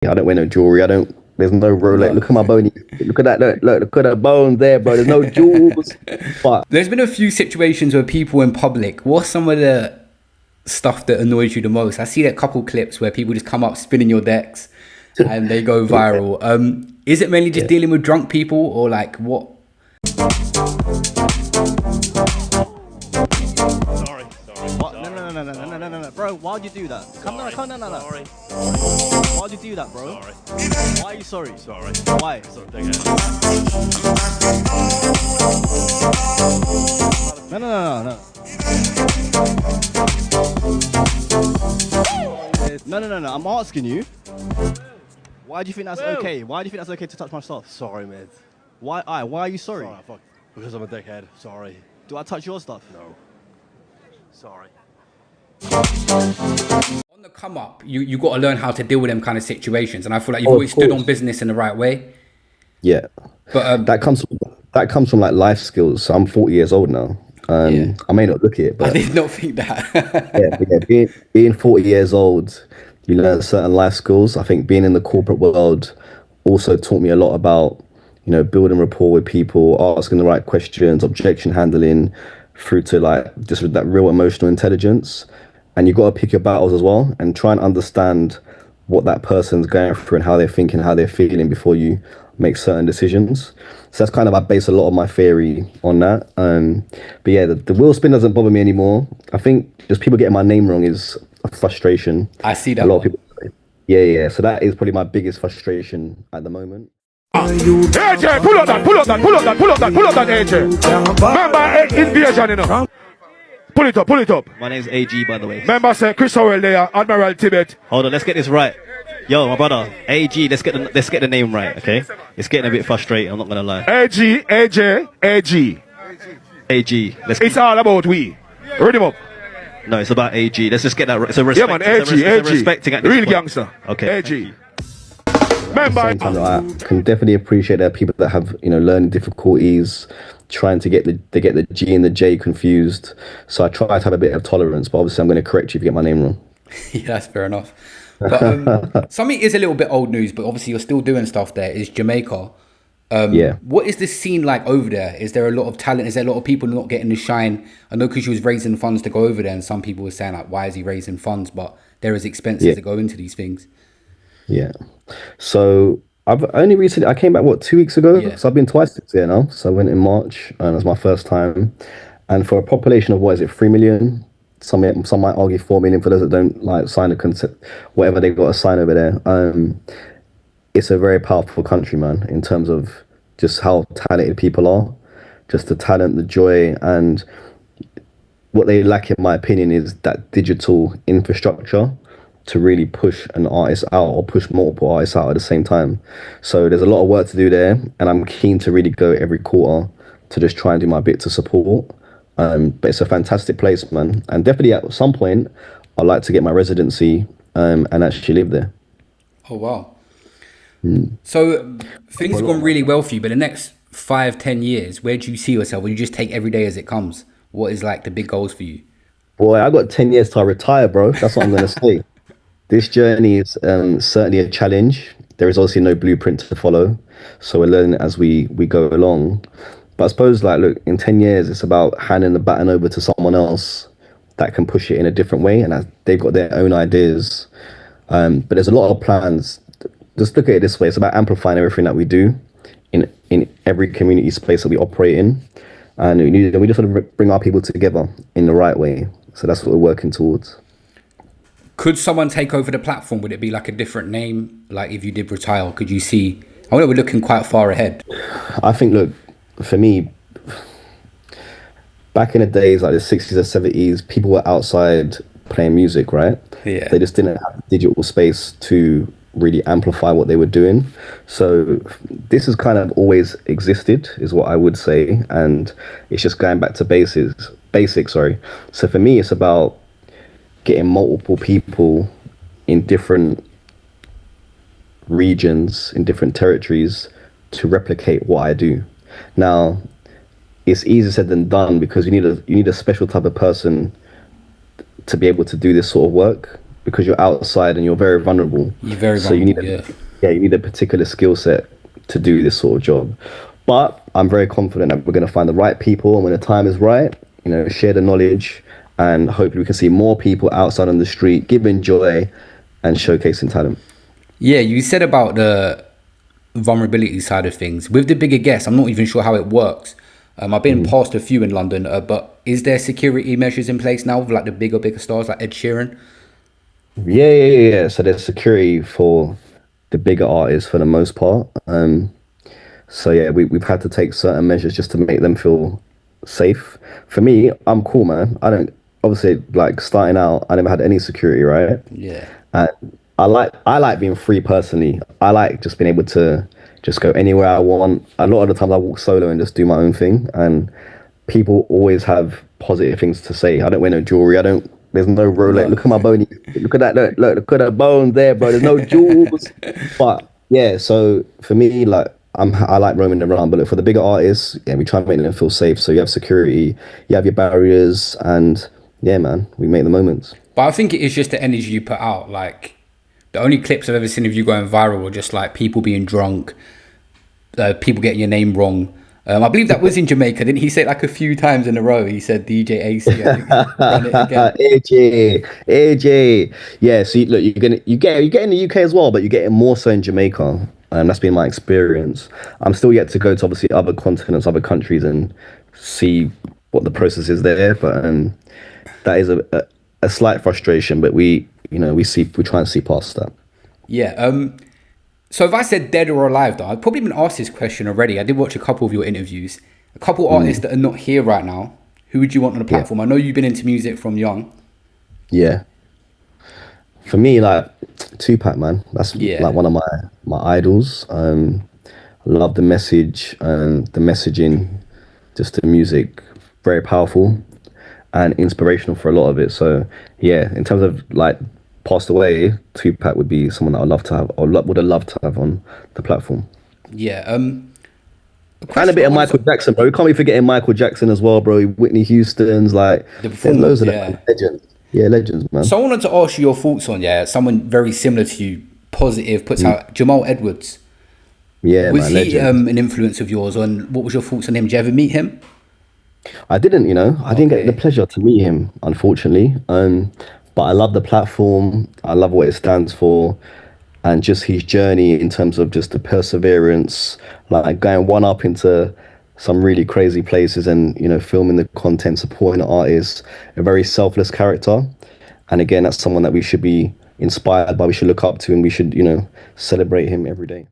I don't wear no jewelry. I don't. There's no Rolex. No. Look at my bony. Look at that. Look at the bone there, bro. There's no jewels. But There's been a few situations where people in public, what's some of the stuff that annoys you the most? I see a couple clips where people just come up spinning your decks and they go viral. Is it mainly just yeah. dealing with drunk people or like what? Sorry. What? No, bro. Why'd you do that? Come on, no. Sorry. Why'd you do that, bro? Sorry. Why are you sorry? Sorry. Why? Sorry, dickhead. No. No. I'm asking you. Why do you think that's okay? Why do you think that's okay to touch my stuff? Sorry, mate. Why are you sorry? Sorry, fuck. Because I'm a dickhead. Sorry. Do I touch your stuff? No. Sorry. On the come up, you got to learn how to deal with them kind of situations. And I feel like you've Oh, of always stood course. on business in the right way. Yeah, But that comes from like life skills. So I'm 40 years old now. Yeah. I may not look it, I but did not think that. being 40 years old, you learn certain life skills. I think being in the corporate world also taught me a lot about, building rapport with people, asking the right questions, objection handling, through to like just with that real emotional intelligence. And you got to pick your battles as well and try and understand what that person's going through and how they're thinking, how they're feeling before you make certain decisions. So that's kind of, I base a lot of my theory on that. But yeah, the wheel spin doesn't bother me anymore. I think just people getting my name wrong is a frustration. I see that A lot one. of people. Yeah. So that is probably my biggest frustration at the moment. AJ, pull up that, AJ. Remember invasion, Pull it up. My name's AG, by the way. Remember, say Chris Howell there, Admiral Tibet. Hold on, let's get this right. Yo, my brother, AG, let's get the name right, okay? It's getting a bit frustrating, I'm not gonna lie. AG. AG, It's all about we. Read him up. No, it's about AG. Let's just get that right. It's a Yeah, respect. man, it's AG. a respecting at this Real point. gangster. Okay. AG. At the Remember, same time, though, I can definitely appreciate there are people that have, learning difficulties, trying to get the G and the J confused. So I try to have a bit of tolerance, but obviously I'm going to correct you if you get my name wrong. Yeah, that's fair enough. But something is a little bit old news, but obviously you're still doing stuff there, is Jamaica. Yeah. What is the scene like over there? Is there a lot of talent? Is there a lot of people not getting the shine? I know because she was raising funds to go over there, and some people were saying, like, why is he raising funds? But there is expenses Yeah. that go into these things. Yeah. So I came back, 2 weeks ago? Yeah. So I've been twice this year now. So I went in March, and it was my first time. And for a population of, 3 million? Some might argue 4 million for those that don't like sign a consent, whatever they got to sign over there. It's a very powerful country, man, in terms of just how talented people are, just the talent, the joy, and what they lack, in my opinion, is that digital infrastructure to really push an artist out or push multiple artists out at the same time. So there's a lot of work to do there, and I'm keen to really go every quarter to just try and do my bit to support. But it's a fantastic place, man, and definitely at some point I'd like to get my residency and actually live there. Oh, wow. So things have gone really well for you, but the next 5-10 years, where do you see yourself? Will you just take every day as it comes? What is like the big goals for you? Boy, I got 10 years till I retire, bro. That's what I'm going to say. This journey is certainly a challenge. There is obviously no blueprint to follow, so we're learning as we go along. But I suppose, look, in 10 years, it's about handing the baton over to someone else that can push it in a different way, and they've got their own ideas. But there's a lot of plans. Just look at it this way: it's about amplifying everything that we do in every community space that we operate in, and we just want to bring our people together in the right way. So that's what we're working towards. Could someone take over the platform? Would it be like a different name? Like if you did retire, could you see? I know we're looking quite far ahead. I think, look, for me, back in the days like the 60s or 70s, people were outside playing music, right? Yeah. They just didn't have the digital space to really amplify what they were doing. So this has kind of always existed, is what I would say, and it's just going back to basics. So for me, it's about getting multiple people in different regions, in different territories, to replicate what I do. Now, it's easier said than done because you need a special type of person to be able to do this sort of work. because you're outside and you're very vulnerable. You're very So you need vulnerable, yeah. yeah, you need a particular skill set to do this sort of job. But I'm very confident that we're going to find the right people, and when the time is right, share the knowledge, and hopefully we can see more people outside on the street giving joy and showcasing talent. Yeah, you said about the vulnerability side of things. With the bigger guests, I'm not even sure how it works. I've been past a few in London, but is there security measures in place now with like the bigger stars like Ed Sheeran? Yeah. So there's security for the bigger artists for the most part. So yeah, we've had to take certain measures just to make them feel safe. For me, I'm cool, man. I don't obviously like starting out. I never had any security, right? Yeah. And I like being free personally. I like just being able to just go anywhere I want. A lot of the times I walk solo and just do my own thing, and people always have positive things to say. I don't wear no jewelry. I don't. There's no Rolex. Look at my bone. Look at that. Look at the bone there, bro. There's no jewels. But yeah, so for me, like I like roaming around. But look, for the bigger artists, yeah, we try and make them feel safe. So you have security, you have your barriers, and yeah, man, we make the moments. But I think it is just the energy you put out. Like, the only clips I've ever seen of you going viral were just like people being drunk, people getting your name wrong. I believe that was in Jamaica. Didn't he say it like a few times in a row? He said DJ AC. I think. Run it again. AJ. Yeah, so look, you get in the UK as well, but you get it more so in Jamaica. That's been my experience. I'm still yet to go to obviously other continents, other countries, and see what the process is there. But that is a slight frustration, but we try and see past that. Yeah. So if I said dead or alive, though, I've probably been asked this question already. I did watch a couple of your interviews. A couple artists that are not here right now. Who would you want on the platform? I know you've been into music from young. Yeah. For me, like Tupac, man, that's like one of my idols. I love the message and the messaging, just the music, very powerful and inspirational for a lot of it. So yeah, in terms of like passed away, Tupac would be someone that I'd love to have, or would have loved to have on the platform. Yeah. And a bit of Michael Jackson, bro. We can't be forgetting Michael Jackson as well, bro. Whitney Houston's, like, there's loads of them, legends. Yeah, legends, man. So I wanted to ask you your thoughts on, someone very similar to you, positive, puts out Jamal Edwards. Yeah, was man, he legend. an influence of yours? And what was your thoughts on him? Did you ever meet him? I didn't, I didn't get the pleasure to meet him, unfortunately. But I love the platform. I love what it stands for, and just his journey in terms of just the perseverance, like going one up into some really crazy places, and filming the content, supporting the artists. A very selfless character, and again, that's someone that we should be inspired by. We should look up to, and we should celebrate him every day.